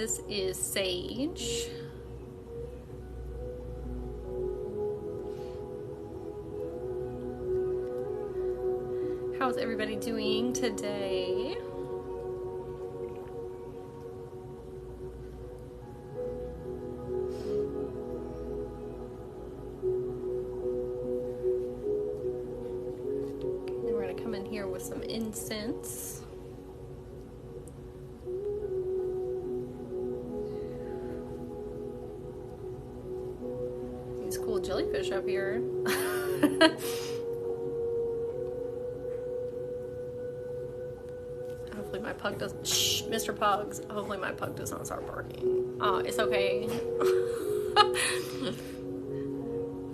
This is sage. How's everybody doing today? Then we're going to come in here with some incense. These cool jellyfish up here. Hopefully my pug doesn't, shh, Mr. Pugs, hopefully my pug does not start barking. It's okay.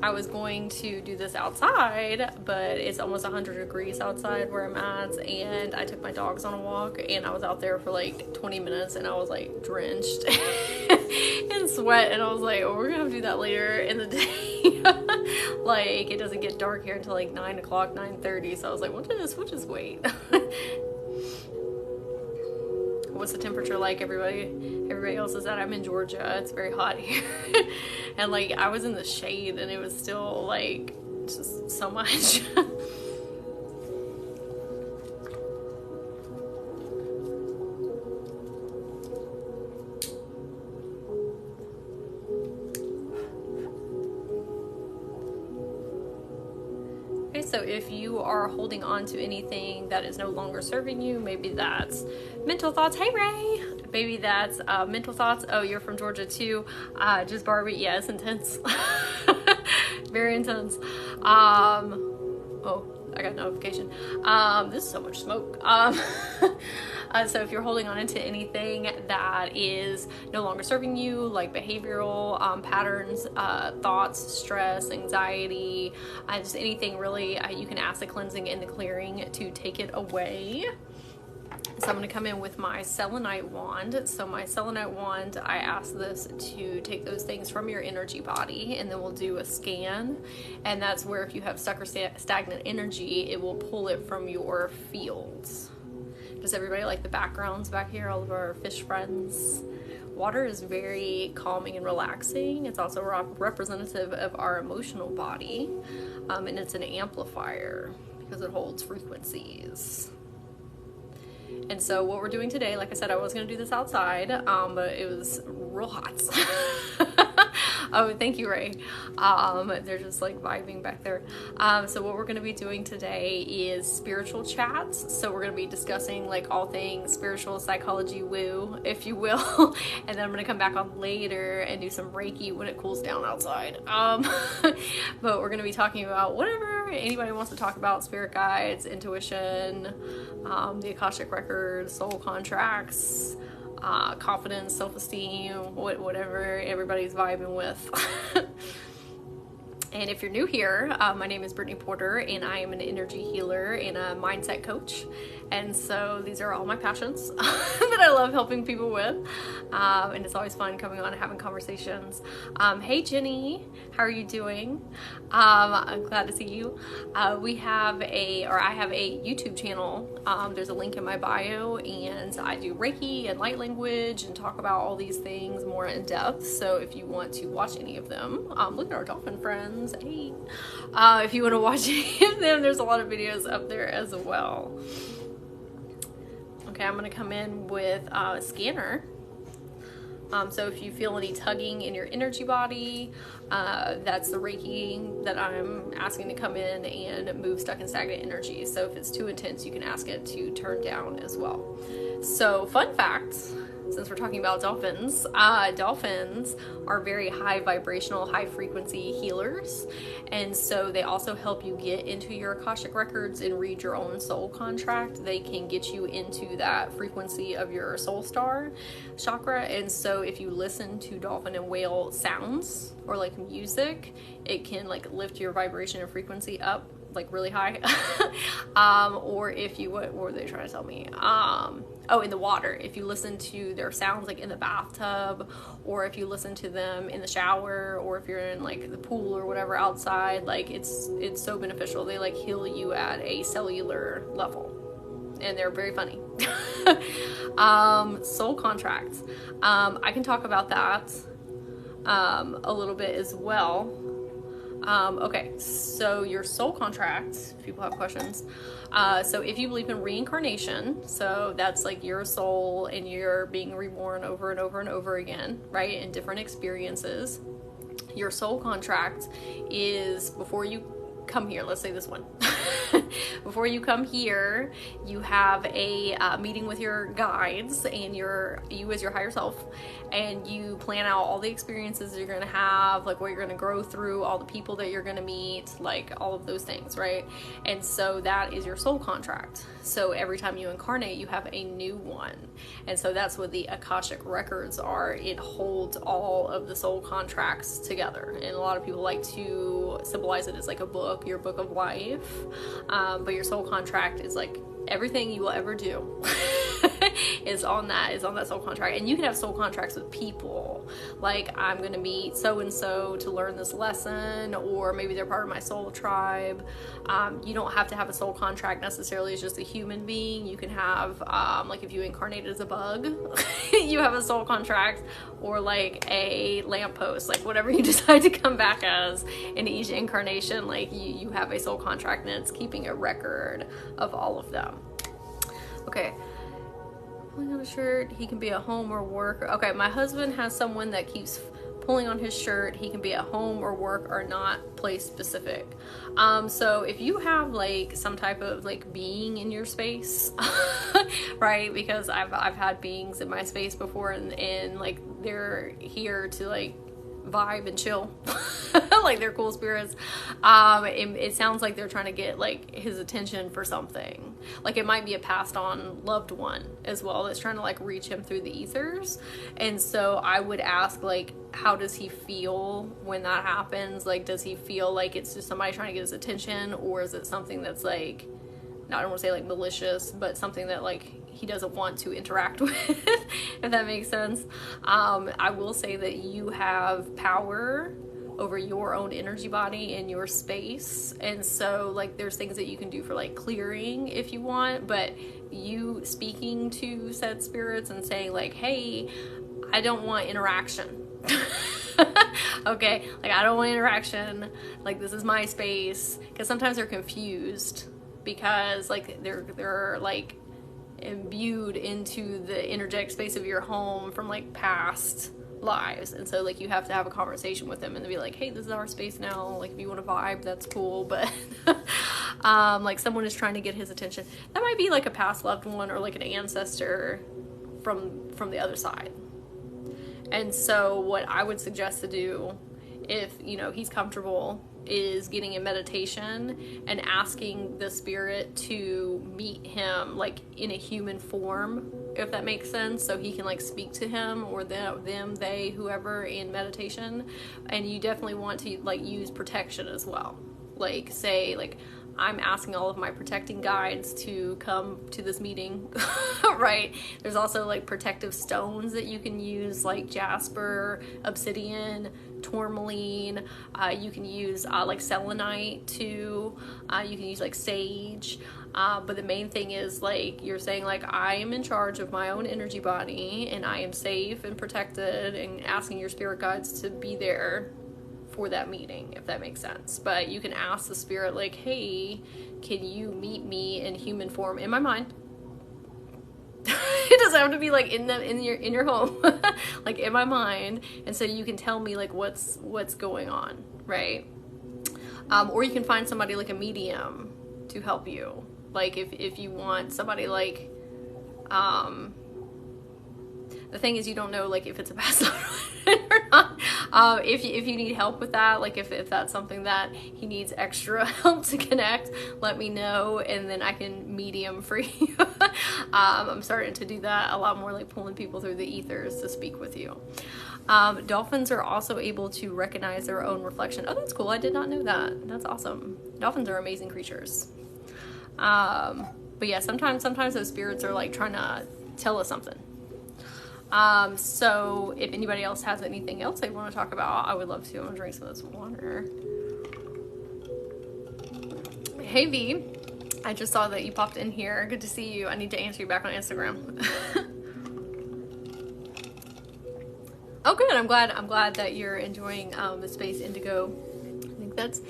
I was going to do this outside, but it's almost 100 degrees outside where I'm at, and I took my dogs on a walk, and I was out there for like 20 minutes, and I was like drenched in sweat, and I was like, oh, we're gonna have to do that later in the day. Like, it doesn't get dark here until like 9 o'clock, 9:30, so I was like, we'll just wait. What's the temperature like, everybody else is that I'm in Georgia. It's very hot here. And like I was in the shade and it was still like just so much. So if you are holding on to anything that is no longer serving you, maybe that's mental thoughts. Hey Ray, maybe that's mental thoughts. Oh, you're from Georgia too. Just Barbie. Yeah, it's intense. Very intense. Oh, I got a notification. This is so much smoke. So if you're holding on into anything that is no longer serving you, like behavioral patterns, thoughts, stress, anxiety, just anything really, you can ask the cleansing and the clearing to take it away. So I'm going to come in with my selenite wand. So my selenite wand, I ask this to take those things from your energy body, and then we'll do a scan. And that's where if you have stuck or stagnant energy, it will pull it from your fields. Does everybody like the backgrounds back here? All of our fish friends. Water is very calming and relaxing. It's also representative of our emotional body. And it's an amplifier because it holds frequencies. And so what we're doing today, like I said, I was going to do this outside, but it was real hot. Oh, thank you, Ray. They're just like vibing back there. So what we're going to be doing today is spiritual chats. So we're going to be discussing like all things spiritual psychology woo, if you will. And then I'm going to come back on later and do some Reiki when it cools down outside. But we're going to be talking about whatever anybody wants to talk about: spirit guides, intuition, the Akashic records, soul contracts, confidence, self-esteem, whatever everybody's vibing with. And if you're new here, my name is Brittany Porter, and I am an energy healer and a mindset coach. And so these are all my passions that I love helping people with. And it's always fun coming on and having conversations. Hey Jenny, how are you doing? I'm glad to see you. I have a YouTube channel. There's a link in my bio, and I do Reiki and light language and talk about all these things more in depth. So if you want to watch any of them, look at our dolphin friends. Hey, if you want to watch any of them, there's a lot of videos up there as well. Okay, I'm going to come in with a scanner. So if you feel any tugging in your energy body, that's the Reiki that I'm asking to come in and move stuck and stagnant energy. So if it's too intense, you can ask it to turn down as well. So fun fact, since we're talking about dolphins, dolphins are very high vibrational, high frequency healers. And so they also help you get into your Akashic records and read your own soul contract. They can get you into that frequency of your soul star chakra. And so if you listen to dolphin and whale sounds or like music, it can like lift your vibration and frequency up like really high. Or if you, what were they trying to tell me? In the water, if you listen to their sounds like in the bathtub, or if you listen to them in the shower, or if you're in like the pool or whatever outside, like it's so beneficial. They like heal you at a cellular level. and they're very funny. Soul contracts. I can talk about that a little bit as well. Okay, so your soul contract, if people have questions. So if you believe in reincarnation, so that's like your soul and you're being reborn over and over and over again, right, in different experiences. Your soul contract is before you come here, let's say this one. Before you come here, you have a meeting with your guides and you as your higher self, and you plan out all the experiences you're going to have, like what you're going to grow through, all the people that you're going to meet, like all of those things, right? And so that is your soul contract. So every time you incarnate, you have a new one. And so that's what the Akashic records are. It holds all of the soul contracts together. And a lot of people like to symbolize it as like a book, your book of life. But your soul contract is like everything you will ever do is on that soul contract. And you can have soul contracts with people, like I'm going to meet so and so to learn this lesson, or maybe they're part of my soul tribe. You don't have to have a soul contract necessarily as just a human being. You can have like if you incarnated as a bug, you have a soul contract, or like a lamppost, like whatever you decide to come back as in each incarnation, like you have a soul contract, and it's keeping a record of all of them. Okay. Pulling on a shirt, he can be at home or work. Okay, my husband has someone that keeps pulling on his shirt. He can be at home or work, or not place specific. So if you have like some type of like being in your space, right? Because I've had beings in my space before, and like they're here to like vibe and chill. Like they're cool spirits. It sounds like they're trying to get like his attention for something. Like it might be a passed on loved one as well that's trying to like reach him through the ethers. And so I would ask, like, how does he feel when that happens? Like, does he feel like it's just somebody trying to get his attention, or is it something that's like, I don't want to say like malicious, but something that like he doesn't want to interact with, if that makes sense. I will say that you have power over your own energy body and your space, and so like there's things that you can do for like clearing if you want, but you speaking to said spirits and saying like, hey, I don't want interaction. Okay, like I don't want interaction, like this is my space, because sometimes they're confused because like they're like imbued into the energetic space of your home from like past lives, and so like you have to have a conversation with them and be like, hey, this is our space now, like if you want to vibe, that's cool, but like someone is trying to get his attention. That might be like a past loved one or like an ancestor from the other side. And so what I would suggest to do, if you know he's comfortable, is getting in meditation and asking the spirit to meet him like in a human form, if that makes sense, so he can like speak to him or them, they, whoever, in meditation. And you definitely want to like use protection as well, like say like, I'm asking all of my protecting guides to come to this meeting, right? There's also like protective stones that you can use, like jasper, obsidian, tourmaline. You can use like selenite too. You can use like sage. But the main thing is like you're saying like, I am in charge of my own energy body and I am safe and protected, and asking your spirit guides to be there for that meeting, if that makes sense. But you can ask the spirit like, hey, can you meet me in human form in my mind? It doesn't have to be like in your home, like in my mind, and so you can tell me like what's going on, right? Or you can find somebody like a medium to help you, like if you want somebody like the thing is, you don't know like if it's a past life or not. If you need help with that, like if that's something that he needs extra help to connect, let me know, and then I can medium for you. I'm starting to do that a lot more, like pulling people through the ethers to speak with you. Dolphins are also able to recognize their own reflection. Oh, that's cool. I did not know that. That's awesome. Dolphins are amazing creatures. But yeah, sometimes those spirits are like trying to tell us something. So if anybody else has anything else they want to talk about, I would love to. I'm gonna drink some of this water. Hey V, I just saw that you popped in here. Good to see you. I need to answer you back on Instagram. Oh, good. I'm glad that you're enjoying the Space Indigo. I think that's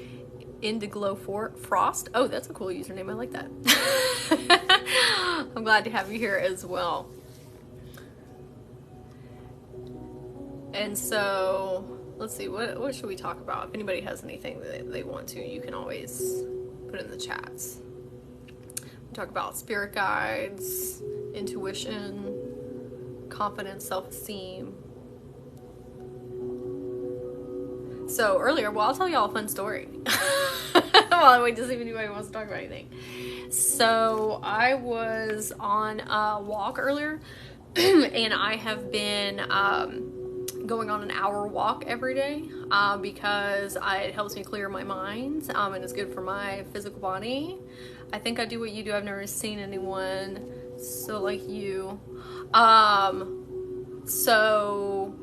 Indiglo Frost. Oh, that's a cool username. I like that. I'm glad to have you here as well. And so, let's see, what should we talk about? If anybody has anything that they want to, you can always put in the chats. We talk about spirit guides, intuition, confidence, self-esteem. So earlier, well, I'll tell y'all a fun story. While I wait to see if anybody wants to talk about anything. So I was on a walk earlier, and I have been going on an hour walk every day because it helps me clear my mind, and it's good for my physical body. I think I do what you do. I've never seen anyone so like you. So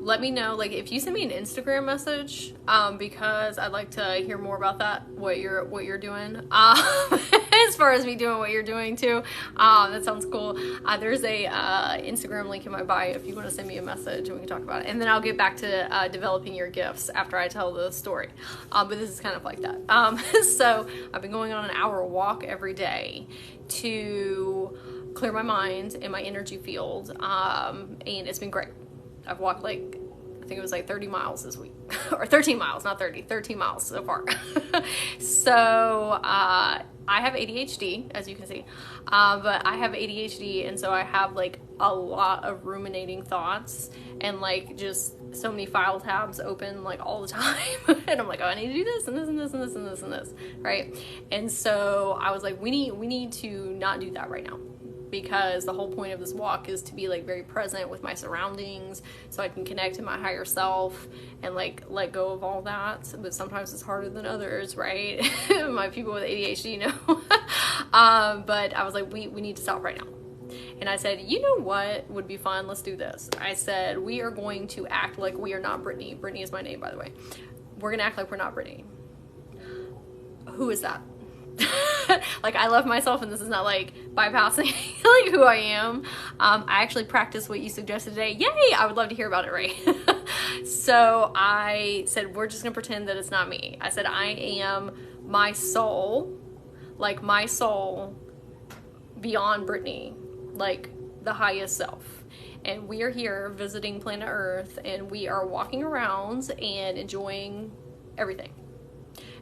let me know, like, if you send me an Instagram message, because I'd like to hear more about that, what you're doing, as far as me doing what you're doing too. That sounds cool. There's a Instagram link in my bio if you want to send me a message and we can talk about it. And then I'll get back to developing your gifts after I tell the story. But this is kind of like that. So I've been going on an hour walk every day to clear my mind and my energy field, and it's been great. I've walked I think it was 30 miles this week, or 13 miles, not 30, 13 miles so far. So, I have ADHD, as you can see, but I have ADHD, and so I have a lot of ruminating thoughts, and just so many file tabs open all the time. And I'm like, oh, I need to do this and this and this and this and this and this, right? And so I was like, we need to not do that right now, because the whole point of this walk is to be very present with my surroundings so I can connect to my higher self and let go of all that. But sometimes it's harder than others, right? My people with ADHD know. But I was like, we need to stop right now. And I said, you know what would be fun? Let's do this. I said, we are going to act like we are not Brittany. Brittany is my name, by the way. We're going to act like we're not Brittany. Who is that? I love myself, and this is not bypassing who I am. I actually practiced what you suggested today. Yay! I would love to hear about it, right? So I said, we're just gonna pretend that it's not me. I said, I am my soul, my soul beyond Brittany, the highest self. And we are here visiting planet Earth, and we are walking around and enjoying everything.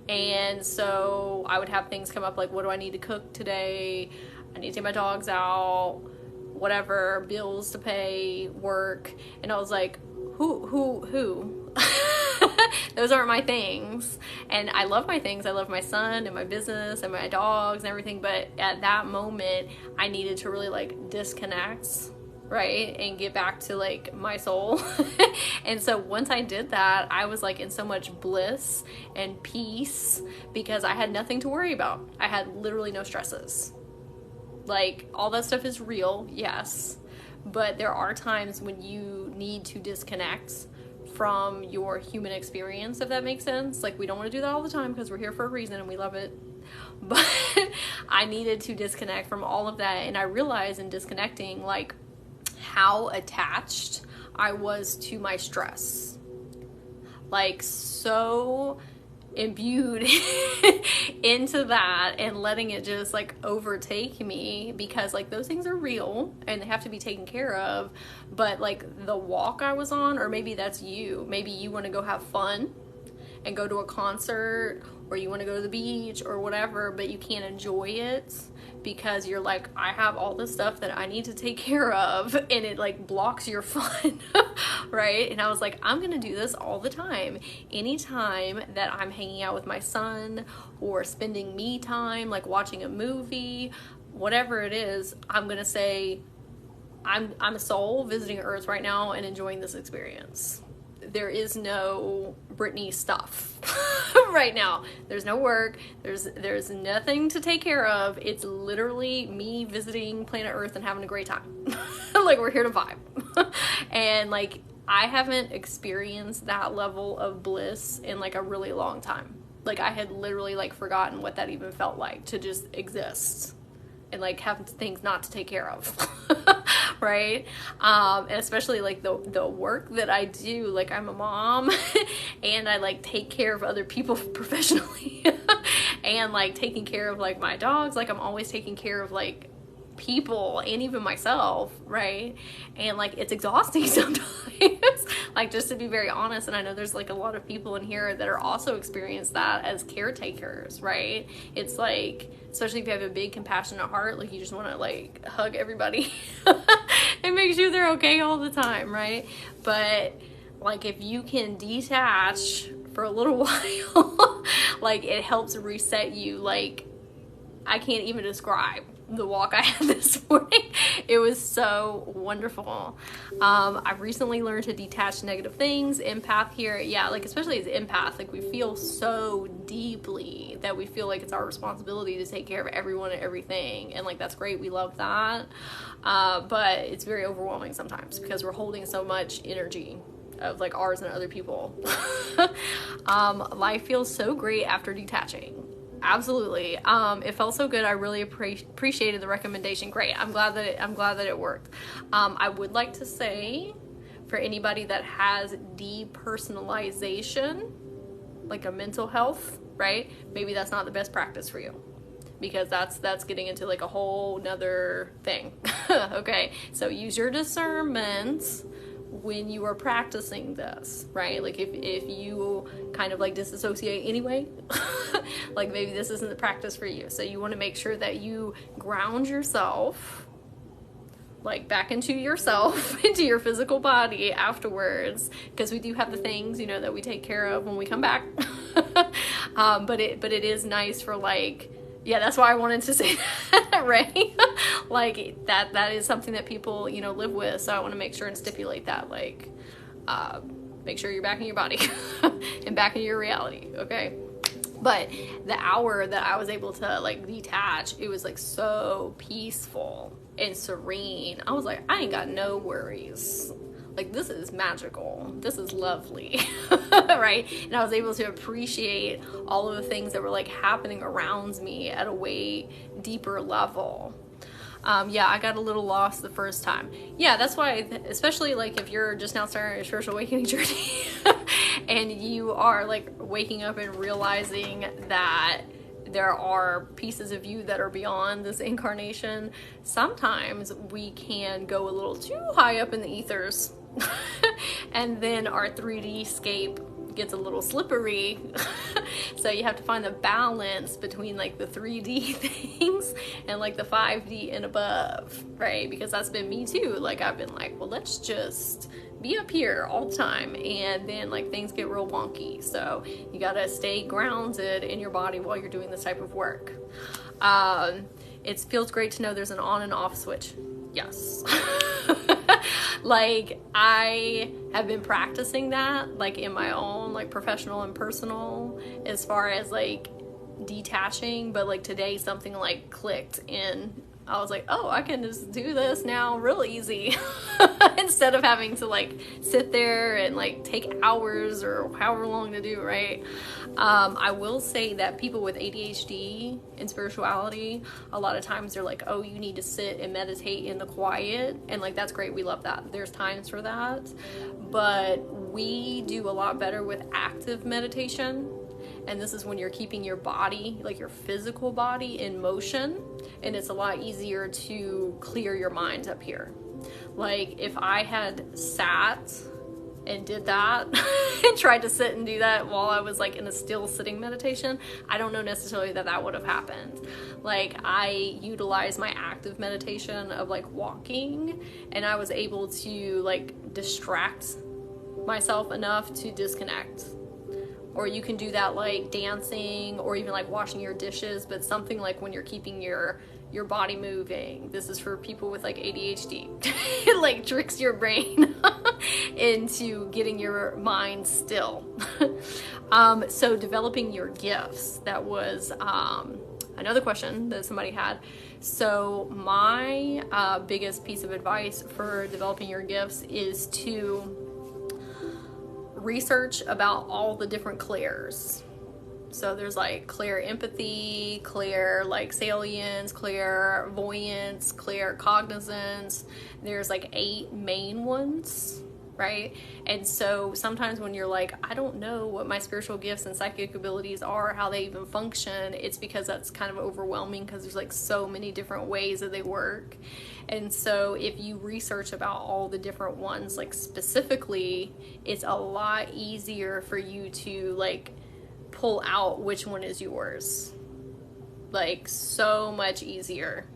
And so I would have things come up what do I need to cook today? I need to take my dogs out, whatever, bills to pay, work. And I was like, who? Those aren't my things. And I love my things. I love my son and my business and my dogs and everything. But at that moment, I needed to really disconnect, right, and get back to my soul. And so once I did that, I was in so much bliss and peace because I had nothing to worry about. I had literally no stresses. All that stuff is real, yes, but there are times when you need to disconnect from your human experience, if that makes sense. We don't want to do that all the time because we're here for a reason and we love it. But I needed to disconnect from all of that, and I realized in disconnecting how attached I was to my stress, so imbued into that and letting it just overtake me, because those things are real and they have to be taken care of. But the walk I was on, or maybe that's you, maybe you want to go have fun and go to a concert, or you want to go to the beach or whatever, but you can't enjoy it because you're I have all this stuff that I need to take care of, and it blocks your fun. Right? And I was like, I'm gonna do this all the time. Anytime that I'm hanging out with my son or spending me time, watching a movie, whatever it is, I'm gonna say, I'm a soul visiting Earth right now and enjoying this experience. There is no Brittany stuff right now. There's no work. There's nothing to take care of. It's literally me visiting planet Earth and having a great time. We're here to vibe. And I haven't experienced that level of bliss in a really long time. Like I had literally like forgotten what that even felt like to just exist and like have things not to take care of. Right? And especially like the work that I do, like I'm a mom and I like take care of other people professionally and like taking care of like my dogs, like I'm always taking care of like people and even myself, right? And like it's exhausting sometimes. Like just to be very honest, and I know there's like a lot of people in here that are also experience that as caretakers, right? It's like, especially if you have a big compassionate heart, like you just want to like hug everybody and make sure they're okay all the time, right? But like if you can detach for a little while, like it helps reset you. Like I can't even describe the walk I had this morning. It was so wonderful. I've recently learned to detach negative things. Empath here, yeah, like especially as empath, like we feel so deeply that we feel like it's our responsibility to take care of everyone and everything, and like that's great, we love that, but it's very overwhelming sometimes because we're holding so much energy of like ours and other people. Life feels so great after detaching. Absolutely. It felt so good. I really appreciated the recommendation. Great. I'm glad that it worked. I would like to say for anybody that has depersonalization, like a mental health, right? Maybe that's not the best practice for you because that's getting into like a whole nother thing. Okay. So use your discernment when you are practicing this, right? Like if you kind of like disassociate anyway, like maybe this isn't the practice for you. So you want to make sure that you ground yourself like back into yourself, into your physical body afterwards, because we do have the things, you know, that we take care of when we come back. But it is nice for like, yeah, that's why I wanted to say that, right? Like that is something that people, you know, live with. So I want to make sure and stipulate that, like, make sure you're back in your body and back in your reality. Okay. But the hour that I was able to like detach, it was like so peaceful and serene. I was like, I ain't got no worries. Like, this is magical. This is lovely. Right? And I was able to appreciate all of the things that were like happening around me at a way deeper level. Yeah, I got a little lost the first time. Yeah, that's why, especially like if you're just now starting your spiritual awakening journey and you are like waking up and realizing that there are pieces of you that are beyond this incarnation, sometimes we can go a little too high up in the ethers and then our 3D scape gets a little slippery. So you have to find the balance between like the 3D things and like the 5D and above, right? Because that's been me too. Like I've been like, well, let's just be up here all the time, and then like things get real wonky. So you gotta stay grounded in your body while you're doing this type of work. It feels great to know there's an on and off switch. Yes. Like I have been practicing that like in my own like professional and personal as far as like detaching, but like today something like clicked and I was like, oh, I can just do this now real easy instead of having to like sit there and like take hours or however long to do, right? I will say that people with ADHD and spirituality, a lot of times they're like, oh, you need to sit and meditate in the quiet. And like, that's great. We love that. There's times for that. But we do a lot better with active meditation. And this is when you're keeping your body, like your physical body, in motion. And it's a lot easier to clear your mind up here. Like if I had sat and did that and tried to sit and do that while I was like in a still sitting meditation, I don't know necessarily that would have happened. Like I utilized my active meditation of like walking, and I was able to like distract myself enough to disconnect. Or you can do that like dancing or even like washing your dishes, but something like when you're keeping your body moving. This is for people with like ADHD. It like tricks your brain into getting your mind still. So developing your gifts, that was another question that somebody had. So my biggest piece of advice for developing your gifts is to research about all the different clairs. So there's like clairempathy, clair like salience, clairvoyance, claircognizance. There's like 8 main ones, right? And so sometimes when you're like, I don't know what my spiritual gifts and psychic abilities are, how they even function, it's because that's kind of overwhelming because there's like so many different ways that they work. And so if you research about all the different ones, like specifically, it's a lot easier for you to like pull out which one is yours. Like, so much easier.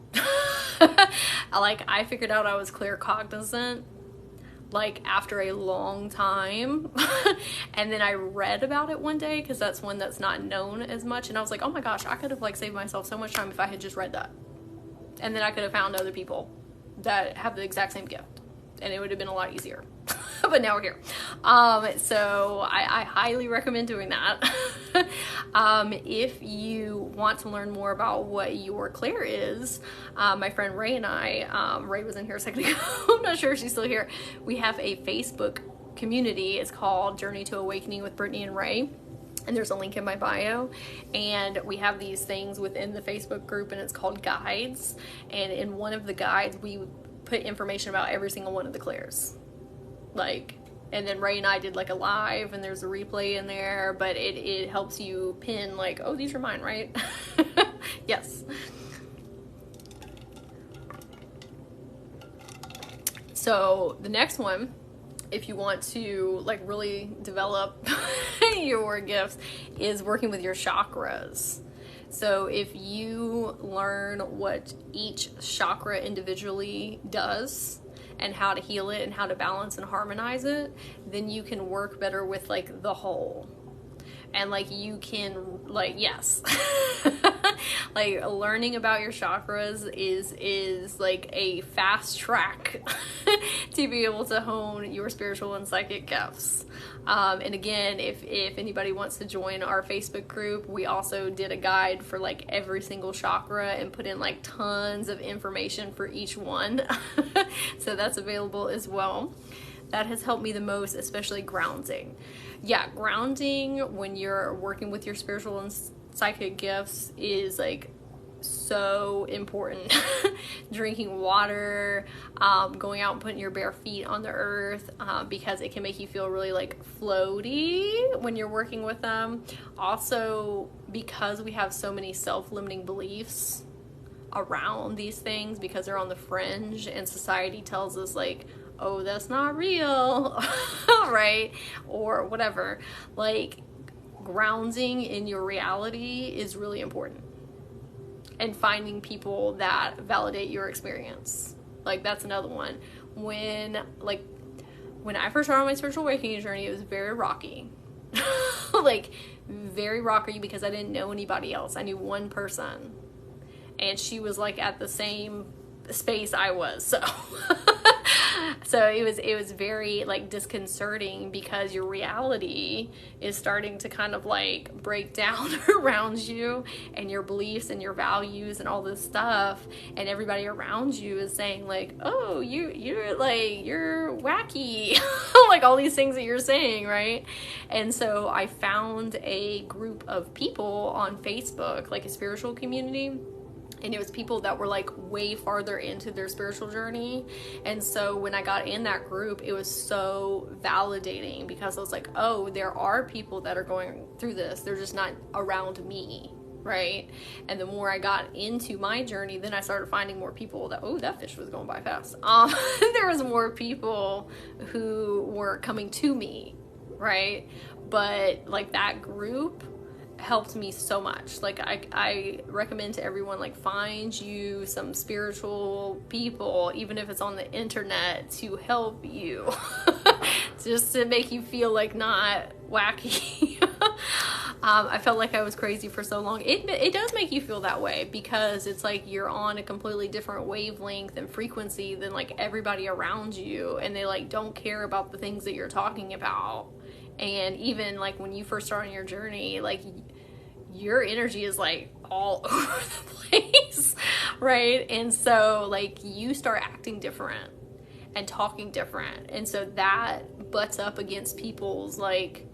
Like, I figured out I was claircognizant like after a long time. And then I read about it one day because that's one that's not known as much, and I was like, oh my gosh, I could have like saved myself so much time if I had just read that, and then I could have found other people that have the exact same gift and it would have been a lot easier. But now we're here. So I highly recommend doing that. If you want to learn more about what your clair is, my friend Ray and I, Ray was in here a second ago, I'm not sure if she's still here. We have a Facebook community. It's called Journey to Awakening with Brittany and Ray. And there's a link in my bio, and we have these things within the Facebook group, and it's called guides. And in one of the guides, we put information about every single one of the clairs. Like, and then Ray and I did like a live, and there's a replay in there, but it helps you pin like, oh, these are mine, right? Yes. So the next one, if you want to like really develop your gifts, is working with your chakras. So if you learn what each chakra individually does and how to heal it and how to balance and harmonize it, then you can work better with like the whole. And like you can like, yes. Like learning about your chakras is like a fast track to be able to hone your spiritual and psychic gifts. And again, if anybody wants to join our Facebook group, we also did a guide for like every single chakra and put in like tons of information for each one. So that's available as well. That has helped me the most, especially grounding. Yeah, grounding when you're working with your spiritual and psychic gifts is like so important. Drinking water, going out and putting your bare feet on the earth, because it can make you feel really like floaty when you're working with them. Also, because we have so many self-limiting beliefs around these things, because they're on the fringe and society tells us like, oh, that's not real, right? Or whatever. Like, grounding in your reality is really important. And finding people that validate your experience. Like, that's another one. When I first started my spiritual awakening journey, it was very rocky. Like, very rocky because I didn't know anybody else. I knew one person. And she was, like, at the same space I was, so... So it was very like disconcerting because your reality is starting to kind of like break down around you, and your beliefs and your values and all this stuff, and everybody around you is saying like, oh, you're wacky. Like all these things that you're saying, right? And so I found a group of people on Facebook, like a spiritual community. And it was people that were like way farther into their spiritual journey. And so when I got in that group, it was so validating because I was like, oh, there are people that are going through this. They're just not around me, right? And the more I got into my journey, then I started finding more people that, oh, that fish was going by fast. There was more people who were coming to me, right? But like that group helped me so much. Like I recommend to everyone, like, find you some spiritual people, even if it's on the internet, to help you. Just to make you feel like not wacky. I felt like I was crazy for so long. It does make you feel that way because it's like you're on a completely different wavelength and frequency than like everybody around you, and they like don't care about the things that you're talking about. And even like when you first start on your journey, like your energy is like all over the place, right? And so like you start acting different and talking different, and so that butts up against people's like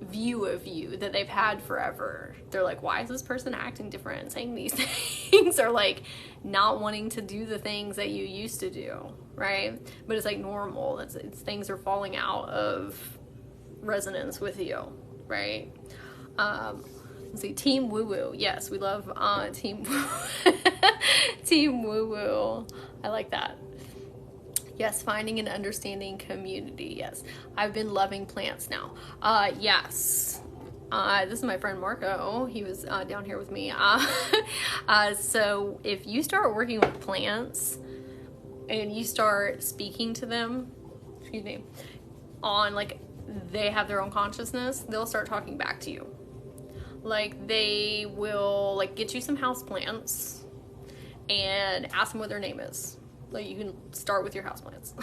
view of you that they've had forever. They're like, why is this person acting different and saying these things, or like not wanting to do the things that you used to do, right? But it's like normal. It's things are falling out of resonance with you, right? Let's see, Team Woo Woo. Yes, we love Team Team Woo Woo. I like that. Yes, finding and understanding community. Yes, I've been loving plants now. Yes. This is my friend Marco. He was down here with me. So if you start working with plants and you start speaking to them, excuse me, on like they have their own consciousness, they'll start talking back to you. Like they will like get you some house plants and ask them what their name is. Like you can start with your houseplants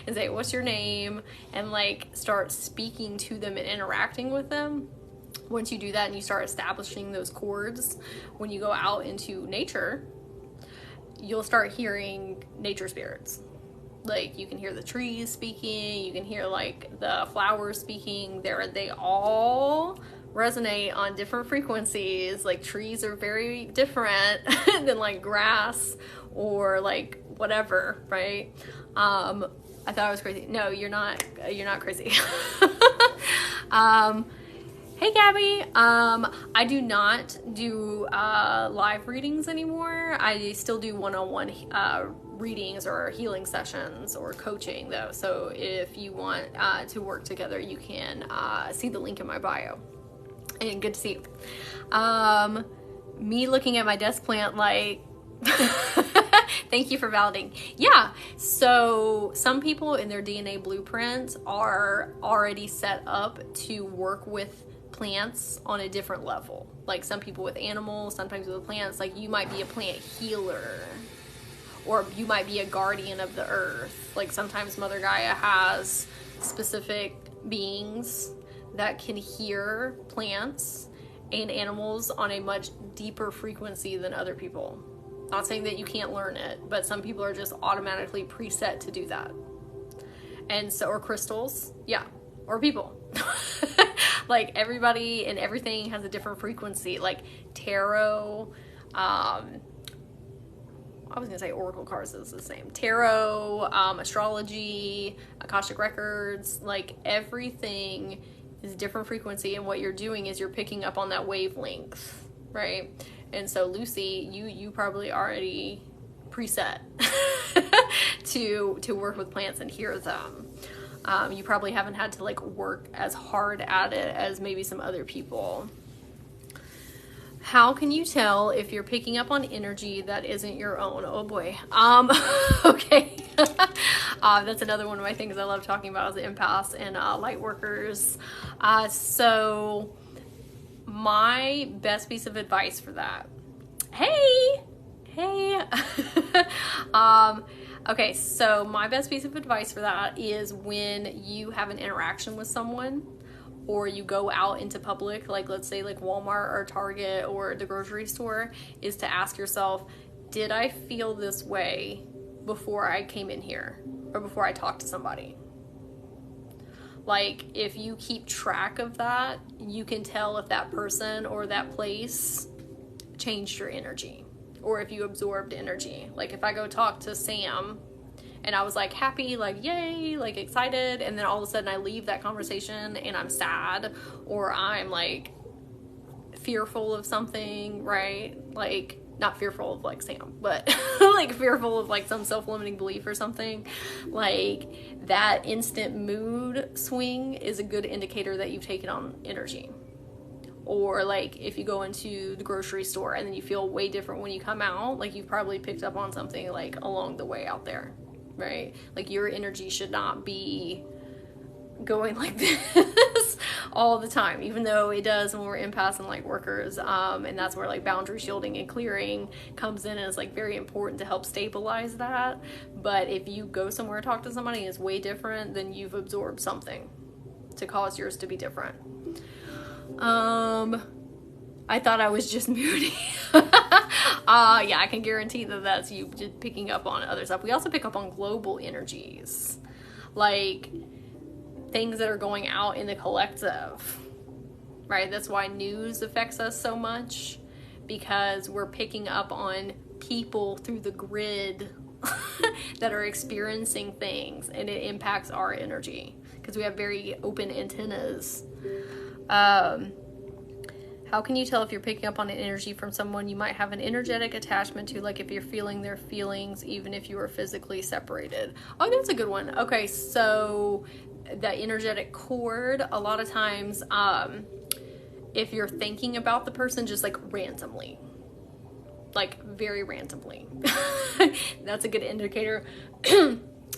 and say, what's your name? And like start speaking to them and interacting with them. Once you do that and you start establishing those chords, when you go out into nature, you'll start hearing nature spirits. Like you can hear the trees speaking, you can hear like the flowers speaking. They all resonate on different frequencies. Like trees are very different than like grass or like whatever, right? I thought I was crazy. No, you're not crazy. Hey Gabby, I do not do live readings anymore. I still do one-on-one readings or healing sessions or coaching though. So if you want to work together, you can see the link in my bio. And good to see you. Me looking at my desk plant like thank you for validating. Yeah, so some people in their DNA blueprints are already set up to work with plants on a different level. Like some people with animals, sometimes with plants. Like you might be a plant healer, or you might be a guardian of the earth. Like sometimes Mother Gaia has specific beings that can hear plants and animals on a much deeper frequency than other people. Not saying that you can't learn it, but some people are just automatically preset to do that. And so, or crystals, yeah, or people. Like everybody and everything has a different frequency. Like tarot, I was gonna say oracle cards is the same. Tarot, astrology, Akashic records, like everything is a different frequency, and what you're doing is you're picking up on that wavelength, right? And so Lucy, you probably already preset to work with plants and hear them. You probably haven't had to like work as hard at it as maybe some other people. How can you tell if you're picking up on energy that isn't your own? Oh boy. Okay. That's another one of my things I love talking about is empaths and light workers. So my best piece of advice for that. Hey. Okay, so my best piece of advice for that is when you have an interaction with someone, or you go out into public, like let's say like Walmart or Target or the grocery store, is to ask yourself, did I feel this way before I came in here or before I talked to somebody? Like if you keep track of that, you can tell if that person or that place changed your energy, or if you absorbed energy. Like if I go talk to Sam and I was like happy, like yay, like excited, and then all of a sudden I leave that conversation and I'm sad, or I'm like fearful of something, right? Like not fearful of like Sam, but like fearful of like some self-limiting belief or something. Like that instant mood swing is a good indicator that you've taken on energy. Or like if you go into the grocery store and then you feel way different when you come out, like you've probably picked up on something like along the way out there, right? Like your energy should not be going like this all the time, even though it does when we're empaths and light workers, and that's where like boundary shielding and clearing comes in, and it's like very important to help stabilize that. But if you go somewhere to talk to somebody and it's way different, then you've absorbed something to cause yours to be different. I thought I was just moody. Yeah, I can guarantee that that's you just picking up on other stuff. We also pick up on global energies, like things that are going out in the collective. right? That's why news affects us so much, because we're picking up on people through the grid that are experiencing things, and it impacts our energy because we have very open antennas. How can you tell if you're picking up on an energy from someone you might have an energetic attachment to, like if you're feeling their feelings even if you are physically separated? Oh, that's a good one. Okay, so the energetic cord, a lot of times, if you're thinking about the person just like randomly, like very randomly, that's a good indicator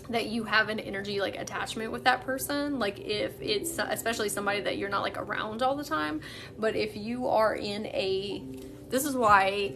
that you have an energy like attachment with that person. Like if it's especially somebody that you're not like around all the time, but if you are in a, this is why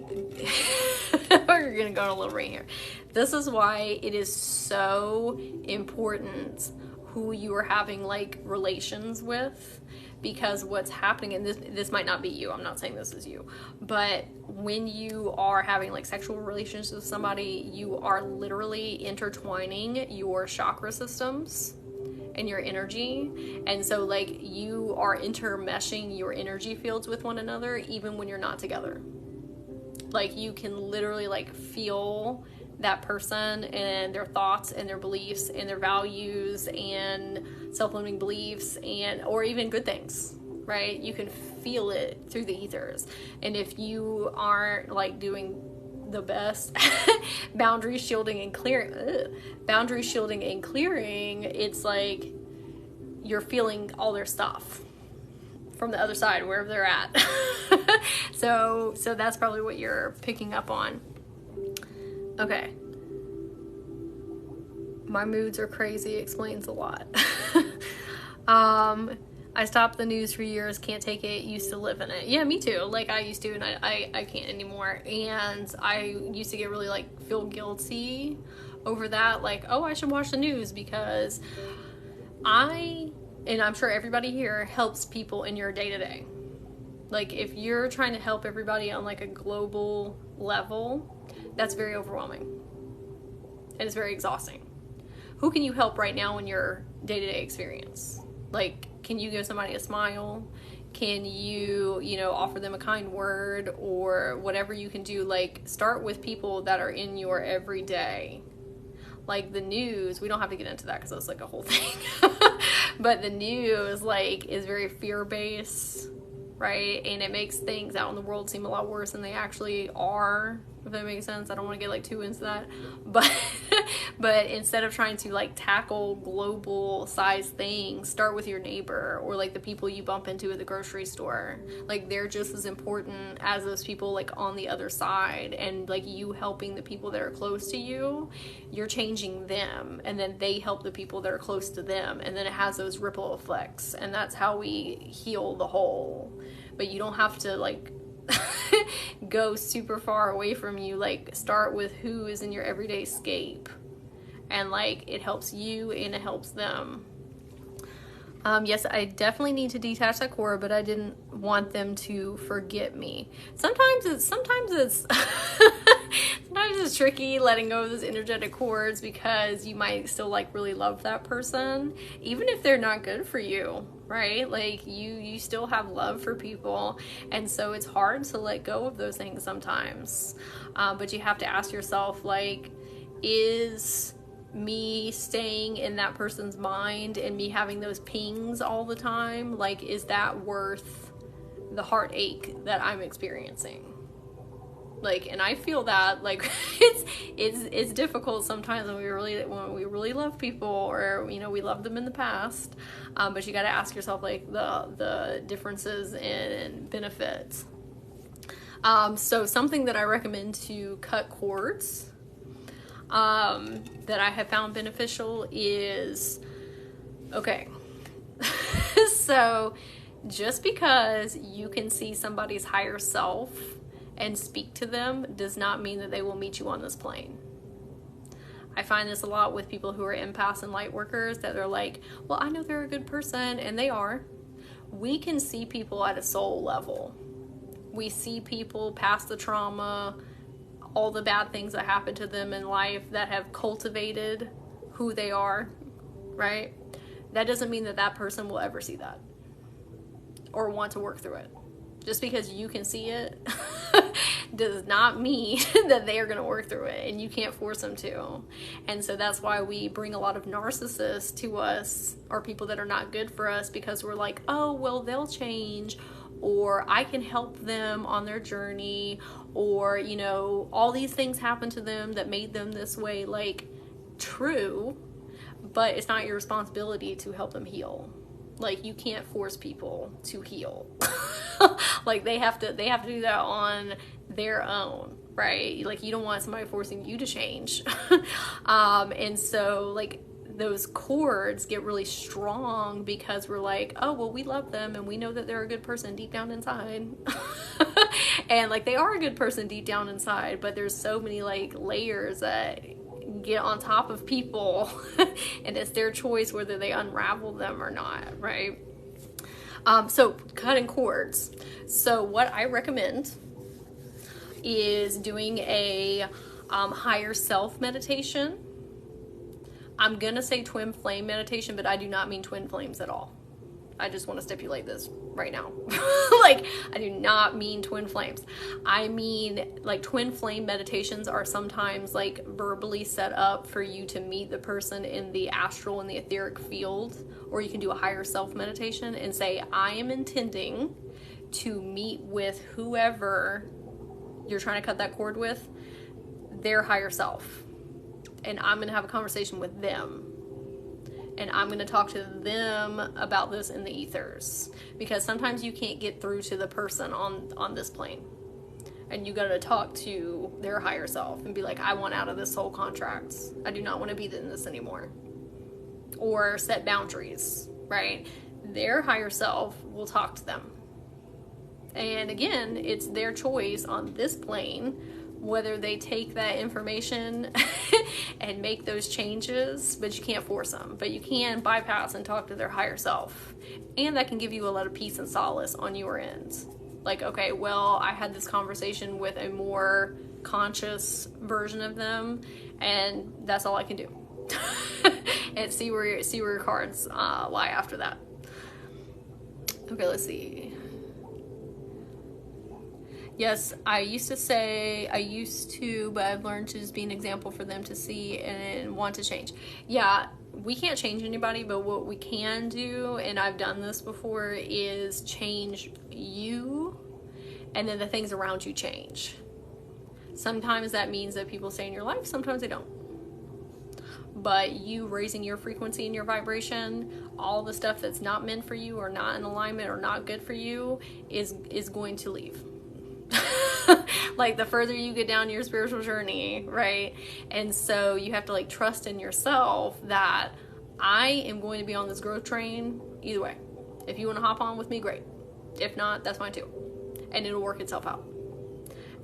we're gonna go on a little rant here. This is why it is so important who you are having like relations with, because what's happening, and this might not be you, I'm not saying this is you, but when you are having like sexual relations with somebody, you are literally intertwining your chakra systems and your energy. And so like you are intermeshing your energy fields with one another even when you're not together. Like you can literally like feel that person and their thoughts and their beliefs and their values and self-limiting beliefs, and or even good things, right? You can feel it through the ethers. And if you aren't like doing the best boundary shielding and clearing, it's like you're feeling all their stuff from the other side, wherever they're at. so that's probably what you're picking up on. Okay. My moods are crazy explains a lot. I stopped the news for years, can't take it, used to live in it. Yeah, me too. Like I used to, and I can't anymore. And I used to get really like feel guilty over that. Like, oh, I should watch the news because and I'm sure everybody here helps people in your day-to-day. Like if you're trying to help everybody on like a global level, that's very overwhelming. And it's very exhausting. Who can you help right now in your day-to-day experience? Like, can you give somebody a smile? Can you offer them a kind word or whatever you can do? Like, start with people that are in your everyday. Like the news, we don't have to get into that because that's like a whole thing. But the news like is very fear-based, right? And it makes things out in the world seem a lot worse than they actually are, if that makes sense. I don't want to get like too into that, but instead of trying to like tackle global size things, start with your neighbor or like the people you bump into at the grocery store. Like they're just as important as those people like on the other side, and like you helping the people that are close to you, you're changing them, and then they help the people that are close to them, and then it has those ripple effects, and that's how we heal the whole. But you don't have to like go super far away from you. Like start with who is in your everyday scape, and like it helps you and it helps them. Yes, I definitely need to detach that cord, but I didn't want them to forget me. Sometimes it's sometimes it's tricky letting go of those energetic cords, because you might still like really love that person even if they're not good for you, right? Like you still have love for people, and so it's hard to let go of those things sometimes. But you have to ask yourself, like, is me staying in that person's mind and me having those pings all the time, like, is that worth the heartache that I'm experiencing? Like, and I feel that like it's difficult sometimes when we really love people, or we love them in the past, but you got to ask yourself like the differences and benefits. So something that I recommend to cut cords that I have found beneficial is, okay, so just because you can see somebody's higher self and speak to them does not mean that they will meet you on this plane. I find this a lot with people who are empaths and light workers, that they're like, well, I know they're a good person, and they are. We can see people at a soul level. We see people past the trauma, all the bad things that happen to them in life that have cultivated who they are, right? That doesn't mean that that person will ever see that. or want to work through it. Just because you can see it does not mean that they are going to work through it, and you can't force them to. And so that's why we bring a lot of narcissists to us, or people that are not good for us, because we're like, oh, well, they'll change, or I can help them on their journey, or, you know, all these things happened to them that made them this way. Like, true, but it's not your responsibility to help them heal. Like, you can't force people to heal. Like, they have to do that on their own, right? Like, you don't want somebody forcing you to change. And so, like, those cords get really strong because we're like, oh, well, we love them and we know that they're a good person deep down inside. And like, they are a good person deep down inside, but there's so many like layers that get on top of people and it's their choice whether they unravel them or not, right? So cutting cords. So what I recommend is doing a higher self meditation. I'm gonna say twin flame meditation, but I do not mean twin flames at all. I just want to stipulate this right now. Like, I do not mean twin flames. I mean, like, twin flame meditations are sometimes like verbally set up for you to meet the person in the astral and the etheric field, or you can do a higher self meditation and say, I am intending to meet with whoever you're trying to cut that cord with, their higher self. And I'm going to have a conversation with them. And I'm going to talk to them about this in the ethers. Because sometimes you can't get through to the person on this plane. And you got to talk to their higher self and be like, I want out of this soul contract. I do not want to be in this anymore. Or set boundaries, right? Their higher self will talk to them. And again, it's their choice on this plane whether they take that information and make those changes, but you can't force them. But you can bypass and talk to their higher self. And that can give you a lot of peace and solace on your end. Like, okay, well, I had this conversation with a more conscious version of them, and that's all I can do. And see where your cards lie after that. Okay, let's see. Yes, I used to, but I've learned to just be an example for them to see and want to change. Yeah, we can't change anybody, but what we can do, and I've done this before, is change you, and then the things around you change. Sometimes that means that people stay in your life, sometimes they don't. But you raising your frequency and your vibration, all the stuff that's not meant for you or not in alignment or not good for you is going to leave. Like, the further you get down your spiritual journey, right? And so you have to like trust in yourself that I am going to be on this growth train either way. If you want to hop on with me, great. If not, that's fine too. And it'll work itself out.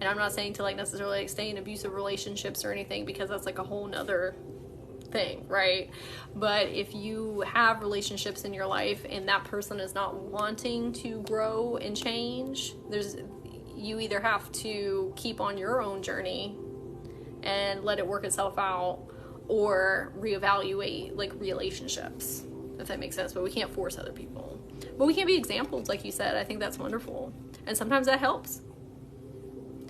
And I'm not saying to like necessarily like stay in abusive relationships or anything, because that's like a whole nother thing, right? But if you have relationships in your life and that person is not wanting to grow and change, you either have to keep on your own journey and let it work itself out, or reevaluate like relationships, if that makes sense. But we can't force other people. But we can be examples, like you said. I think that's wonderful. And sometimes that helps.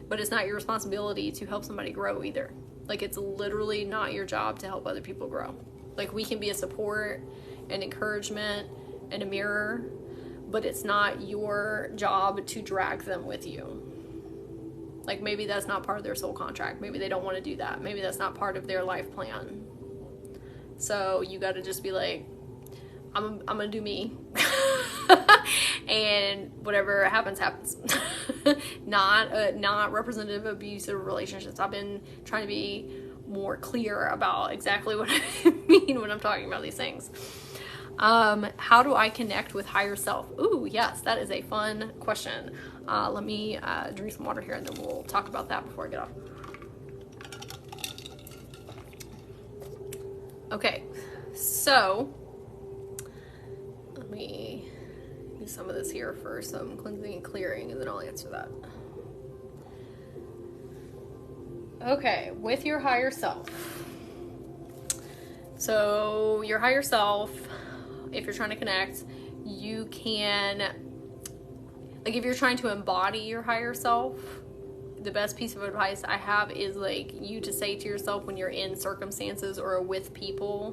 But it's not your responsibility to help somebody grow either. Like, it's literally not your job to help other people grow. Like, we can be a support, an encouragement, and a mirror, but it's not your job to drag them with you. Like, maybe that's not part of their soul contract. Maybe they don't want to do that. Maybe that's not part of their life plan. So you got to just be like, I'm going to do me. And whatever happens, happens. Not representative of abusive relationships. I've been trying to be more clear about exactly what I mean when I'm talking about these things. How do I connect with higher self? Ooh, yes, that is a fun question. Let me drink some water here, and then we'll talk about that before I get off. Okay, so let me use some of this here for some cleansing and clearing, and then I'll answer that. Okay, with your higher self. So your higher self, if you're trying to connect, you can like if you're trying to embody your higher self, the best piece of advice I have is like you to say to yourself when you're in circumstances or with people,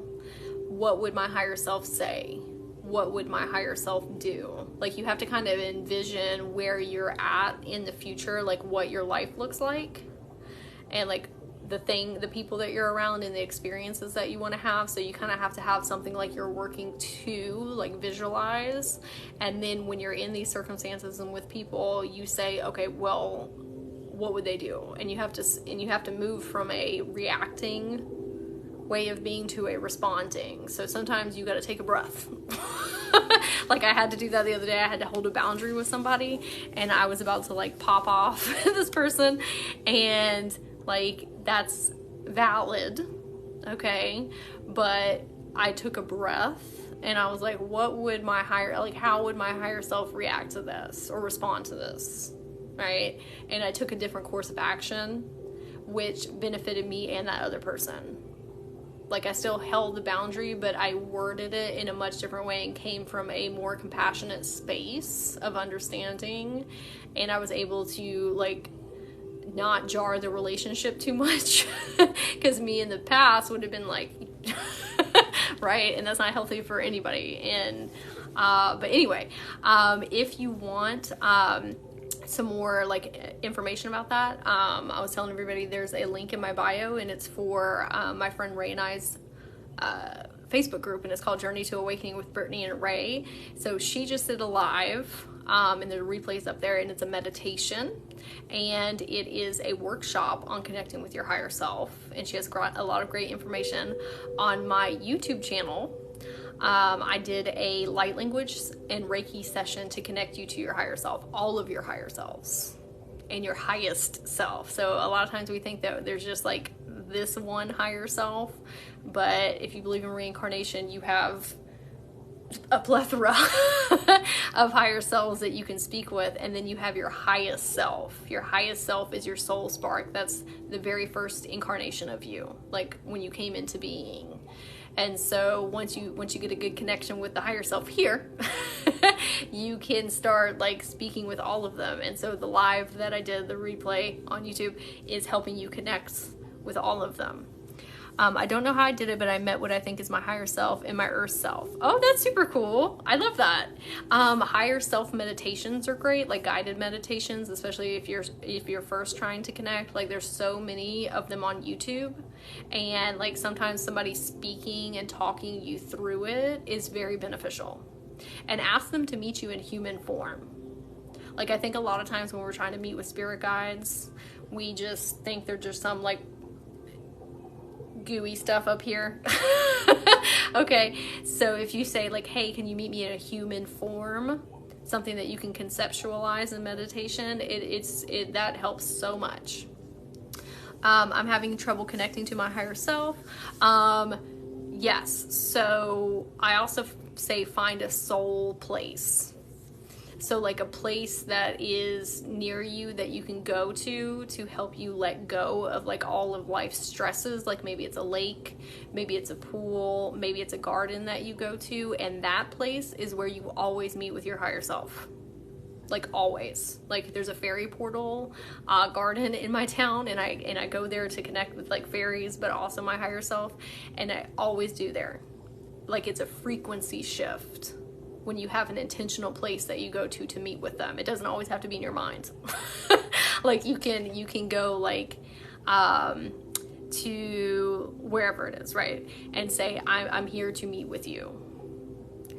what would my higher self say? What would my higher self do? Like you have to kind of envision where you're at in the future, like what your life looks like, and like the people that you're around and the experiences that you want to have. So you kind of have to have something like you're working to like visualize. And then when you're in these circumstances and with people, you say, okay, well, what would they do? And you have to move from a reacting way of being to a responding. So sometimes you got to take a breath. Like I had to do that the other day. I had to hold a boundary with somebody and I was about to like pop off this person, and like that's valid, okay, but I took a breath and I was like, what would my how would my higher self react to this or respond to this, right? And I took a different course of action which benefited me and that other person. Like I still held the boundary, but I worded it in a much different way and came from a more compassionate space of understanding, and I was able to like not jar the relationship too much because me in the past would have been like right, and that's not healthy for anybody. And but anyway, if you want some more like information about that, I was telling everybody there's a link in my bio, and it's for my friend Ray and I's Facebook group, and it's called Journey to Awakening with Brittany and Ray. So she just did a live, and the replay's up there, and it's a meditation, and it is a workshop on connecting with your higher self, and she has got a lot of great information on my YouTube channel. I did a light language and Reiki session to connect you to your higher self, all of your higher selves and your highest self. So a lot of times we think that there's just like this one higher self, but if you believe in reincarnation, you have a plethora of higher selves that you can speak with. And then you have your highest self. Your highest self is your soul spark. That's the very first incarnation of you, like when you came into being. And so once you get a good connection with the higher self here, you can start like speaking with all of them. And so the live that I did, the replay on YouTube, is helping you connect with all of them. I don't know how I did it, but I met what I think is my higher self and my earth self. Oh, that's super cool. I love that. Higher self meditations are great, like guided meditations, especially if you're first trying to connect. Like there's so many of them on YouTube, and like sometimes somebody speaking and talking you through it is very beneficial. And ask them to meet you in human form. Like I think a lot of times when we're trying to meet with spirit guides, we just think they're just some like gooey stuff up here. Okay, so if you say like, hey, can you meet me in a human form, something that you can conceptualize in meditation, that helps so much. I'm having trouble connecting to my higher self. Yes, so I also say find a soul place. So like a place that is near you that you can go to help you let go of like all of life's stresses. Like maybe it's a lake, maybe it's a pool, maybe it's a garden that you go to, and that place is where you always meet with your higher self. Like always. Like there's a fairy portal garden in my town, and I go there to connect with like fairies, but also my higher self, and I always do there. Like it's a frequency shift when you have an intentional place that you go to meet with them. It doesn't always have to be in your mind. Like you can go like to wherever it is, right? And say, I'm here to meet with you.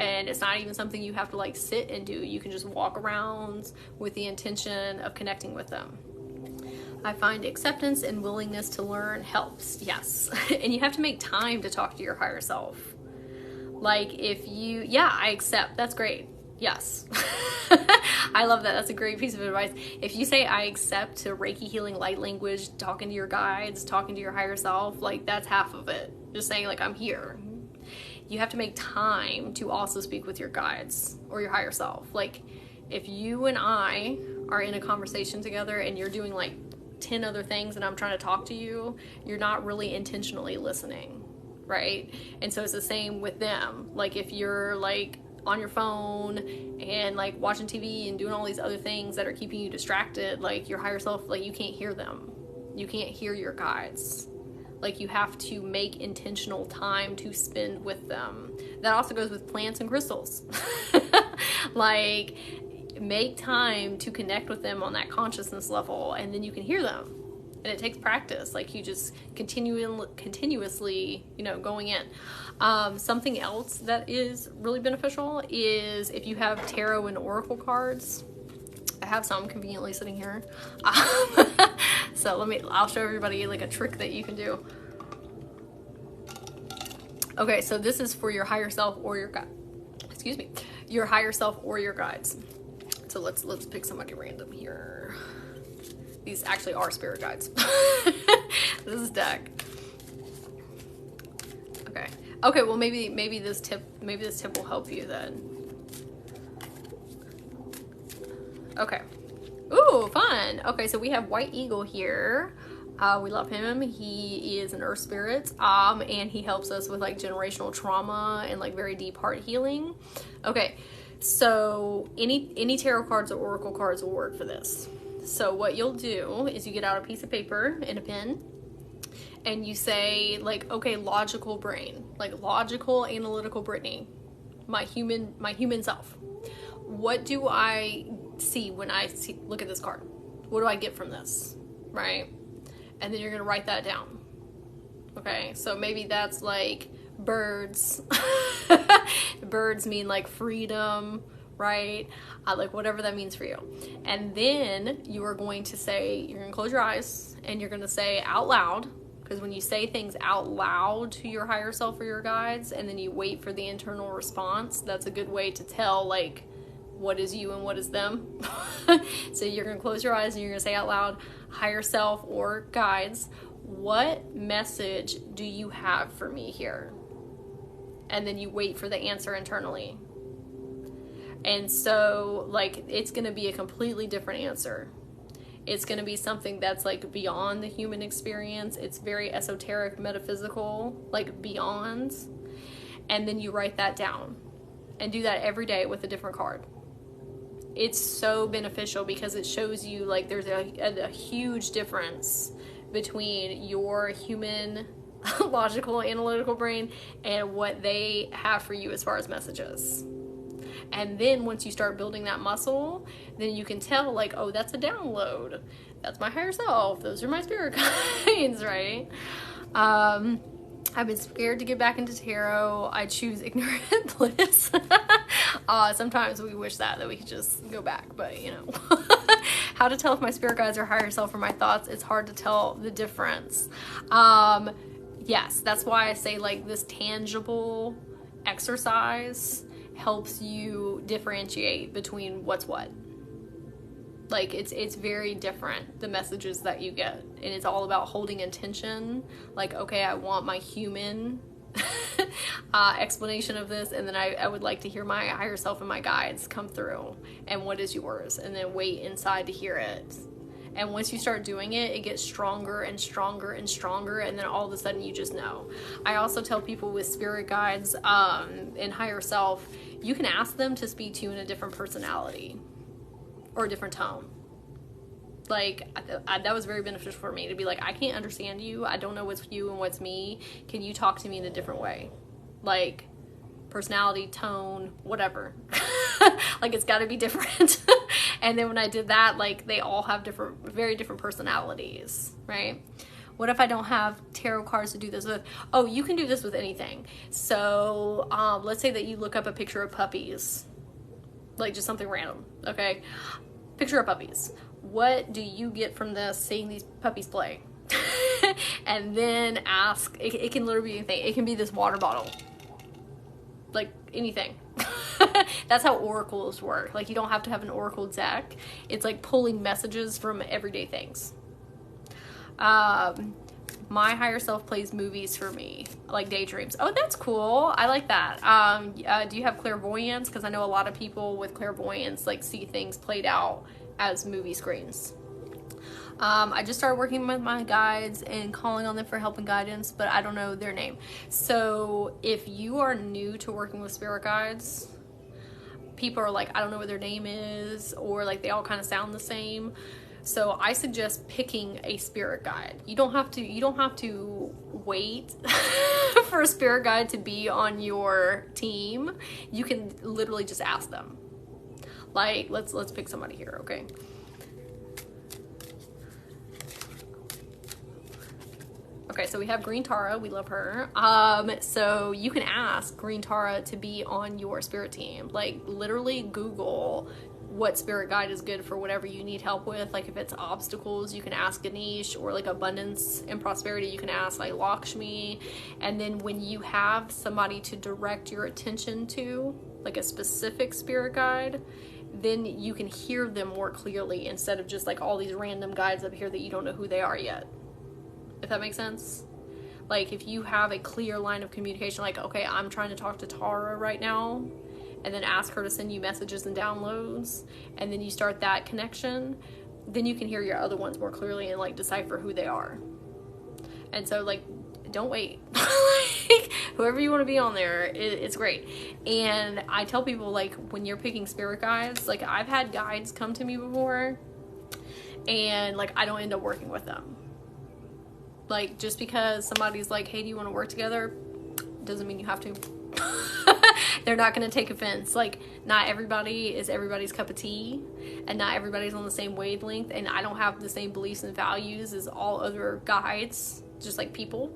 And it's not even something you have to like sit and do. You can just walk around with the intention of connecting with them. I find acceptance and willingness to learn helps. Yes. And you have to make time to talk to your higher self. Like if you, I accept, that's great. Yes. I love that. That's a great piece of advice. If you say I accept to Reiki healing light language, talking to your guides, talking to your higher self, like that's half of it. Just saying like I'm here. You have to make time to also speak with your guides or your higher self. Like if you and I are in a conversation together and you're doing like 10 other things and I'm trying to talk to you, you're not really intentionally listening. Right? And so it's the same with them. Like if you're like on your phone and like watching TV and doing all these other things that are keeping you distracted, like your higher self, like you can't hear them. You can't hear your guides. Like you have to make intentional time to spend with them. That also goes with plants and crystals. Like make time to connect with them on that consciousness level, and then you can hear them. And it takes practice. Like you just continuously, you know, going in. Something else that is really beneficial is if you have tarot and oracle cards. I have some conveniently sitting here. So I'll show everybody like a trick that you can do. Okay, so this is for your higher self or your your higher self or your guides. So let's pick somebody random here. These actually are spirit guides. This is deck. Okay, well maybe this tip will help you then. Okay. Ooh, fun. Okay, so we have White Eagle here. We love him. He is an earth spirit, and he helps us with like generational trauma and like very deep heart healing. Okay, so any tarot cards or oracle cards will work for this. So what you'll do is you get out a piece of paper and a pen, and you say like, okay, logical brain, like logical, analytical Brittany, my human self. What do I see when I look at this card? What do I get from this, right? And then you're gonna write that down. Okay, so maybe that's like birds. Birds mean like freedom, right? Like whatever that means for you. And then you are going to say, you're gonna close your eyes and you're gonna say out loud, because when you say things out loud to your higher self or your guides, and then you wait for the internal response, that's a good way to tell like what is you and what is them. So you're gonna close your eyes and you're gonna say out loud, higher self or guides, what message do you have for me here? And then you wait for the answer internally. And so like it's gonna be a completely different answer. It's gonna be something that's like beyond the human experience. It's very esoteric, metaphysical, like beyond. And then you write that down and do that every day with a different card. It's so beneficial because it shows you like there's a huge difference between your human logical analytical brain and what they have for you as far as messages. And then once you start building that muscle, then you can tell like, oh, that's a download, that's my higher self, those are my spirit guides, right? I've been scared to get back into tarot. I choose ignorant bliss. Sometimes we wish that we could just go back, but you know. How to tell if my spirit guides are higher self or my thoughts, it's hard to tell the difference. Yes, that's why I say like this tangible exercise helps you differentiate between what's what. Like it's very different, the messages that you get, and it's all about holding intention. Like, okay, I want my human explanation of this, and then I would like to hear my higher self and my guides come through, and what is yours, and then wait inside to hear it. And once you start doing it, it gets stronger and stronger and stronger, and then all of a sudden you just know. I also tell people with spirit guides and higher self, you can ask them to speak to you in a different personality or a different tone. Like that was very beneficial for me to be like, I can't understand you, I don't know what's you and what's me, can you talk to me in a different way? Like personality, tone, whatever. Like it's got to be different. And then when I did that, like they all have very different personalities, right? What if I don't have tarot cards to do this with? Oh, you can do this with anything. So let's say that you look up a picture of puppies, like just something random, okay? Picture of puppies. What do you get from this, seeing these puppies play? And then ask, it can literally be anything. It can be this water bottle, like anything. That's how oracles work. Like you don't have to have an oracle deck. It's like pulling messages from everyday things. My higher self plays movies for me, like daydreams. Oh, that's cool. I like that. Do you have clairvoyance? Because I know a lot of people with clairvoyance like see things played out as movie screens. I just started working with my guides and calling on them for help and guidance, but I don't know their name. So if you are new to working with spirit guides, people are like, I don't know what their name is, or like they all kind of sound the same. So I suggest picking a spirit guide. You don't have to wait for a spirit guide to be on your team. You can literally just ask them. Like, let's pick somebody here, okay? Okay, so we have Green Tara. We love her. So you can ask Green Tara to be on your spirit team. Like, literally Google what spirit guide is good for whatever you need help with. Like, if it's obstacles, you can ask Ganesh, or like abundance and prosperity, you can ask like Lakshmi. And then when you have somebody to direct your attention to, like a specific spirit guide, then you can hear them more clearly instead of just like all these random guides up here that you don't know who they are yet. If that makes sense. Like, if you have a clear line of communication, like, okay, I'm trying to talk to Tara right now, and then ask her to send you messages and downloads, and then you start that connection, then you can hear your other ones more clearly and like decipher who they are. And so, like, don't wait. Like, whoever you want to be on there, it's great. And I tell people, like, when you're picking spirit guides, like, I've had guides come to me before, and like, I don't end up working with them. Like, just because somebody's like, hey, do you want to work together, doesn't mean you have to. They're not going to take offense. Like, not everybody is everybody's cup of tea, and not everybody's on the same wavelength, and I don't have the same beliefs and values as all other guides, just like people.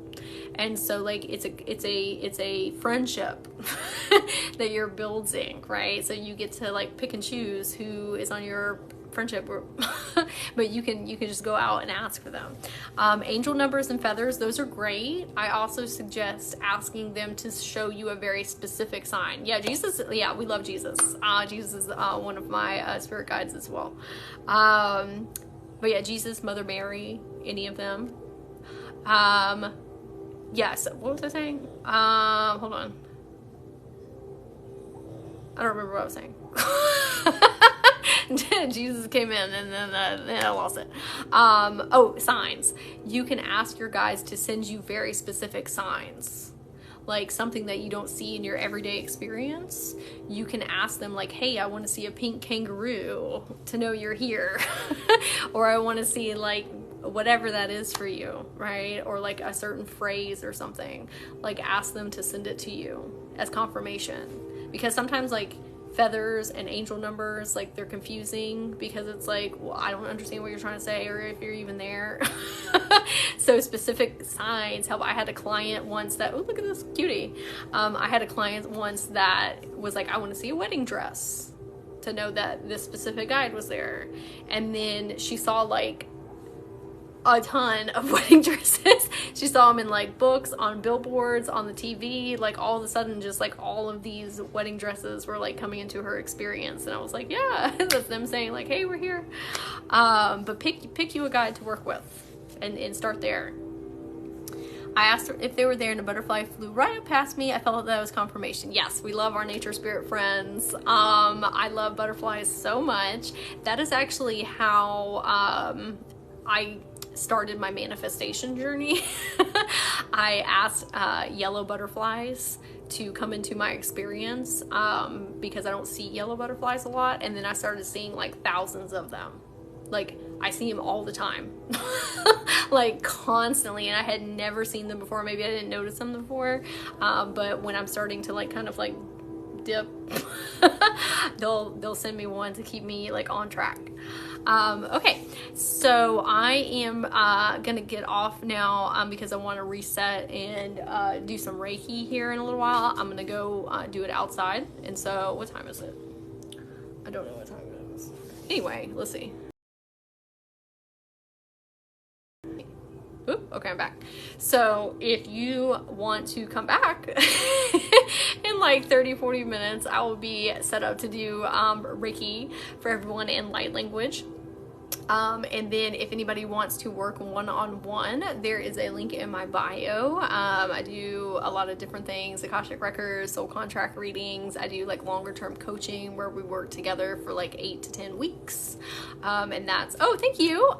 And so, like, it's a friendship that you're building, right? So you get to like pick and choose who is on your friendship group. But you can just go out and ask for them. Angel numbers and feathers, those are great. I also suggest asking them to show you a very specific sign. Yeah, Jesus, yeah, we love Jesus. Jesus is one of my spirit guides as well. But yeah, Jesus, Mother Mary, any of them. Yeah, so what was I saying? Hold on. I don't remember what I was saying. Jesus came in, and then I lost it. Oh, signs. You can ask your guides to send you very specific signs, like something that you don't see in your everyday experience. You can ask them, like, hey, I want to see a pink kangaroo to know you're here. Or I want to see, like, whatever that is for you, right? Or like a certain phrase or something. Like, ask them to send it to you as confirmation. Because sometimes, like, feathers and angel numbers, like, they're confusing, because it's like, well, I don't understand what you're trying to say, or if you're even there. So specific signs help. I had a client once that, oh, look at this cutie. I had a client once that was like, I want to see a wedding dress, to know that this specific guide was there. And then she saw like a ton of wedding dresses. She saw them in like books, on billboards, on the TV. Like, all of a sudden, just like all of these wedding dresses were like coming into her experience. And I was like, yeah, that's them saying like, hey, we're here. But pick you a guide to work with, and start there. I asked her if they were there, and a butterfly flew right up past me. I felt that was confirmation. Yes, we love our nature spirit friends. I love butterflies so much. That is actually how I started my manifestation journey. I asked yellow butterflies to come into my experience, because I don't see yellow butterflies a lot, and then I started seeing like thousands of them. Like, I see them all the time. Like, constantly, and I had never seen them before. Maybe I didn't notice them before, but when I'm starting to like kind of like dip, they'll send me one to keep me like on track. Okay, so I am gonna get off now, because I want to reset and do some Reiki here in a little while. I'm gonna go do it outside. And so, what time is it? I don't know what time it is. Anyway, let's see. Oop, okay, I'm back. So if you want to come back in like 30-40 minutes, I will be set up to do Reiki for everyone in light language. And then if anybody wants to work one-on-one, there is a link in my bio. I do a lot of different things: Akashic Records, soul contract readings. I do like longer term coaching where we work together for like 8 to 10 weeks. And that's, oh, thank you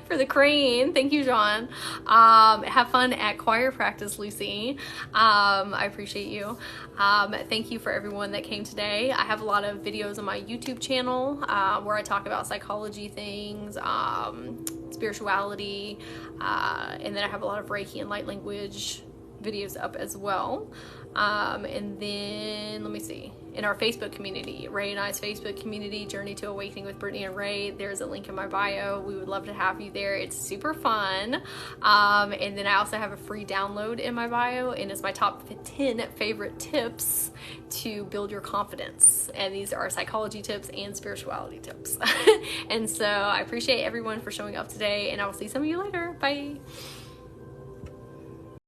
for the crane. Thank you, John. Have fun at choir practice, Lucy. I appreciate you. Thank you for everyone that came today. I have a lot of videos on my YouTube channel where I talk about psychology things, spirituality, and then I have a lot of Reiki and light language videos up as well. And then let me see, in our Facebook community, Ray and I's Facebook community, Journey to Awakening with Brittany and Ray, there's a link in my bio. We would love to have you there. It's super fun. And then I also have a free download in my bio, and it's my top 10 favorite tips to build your confidence. And these are psychology tips and spirituality tips. And so I appreciate everyone for showing up today, and I will see some of you later. Bye.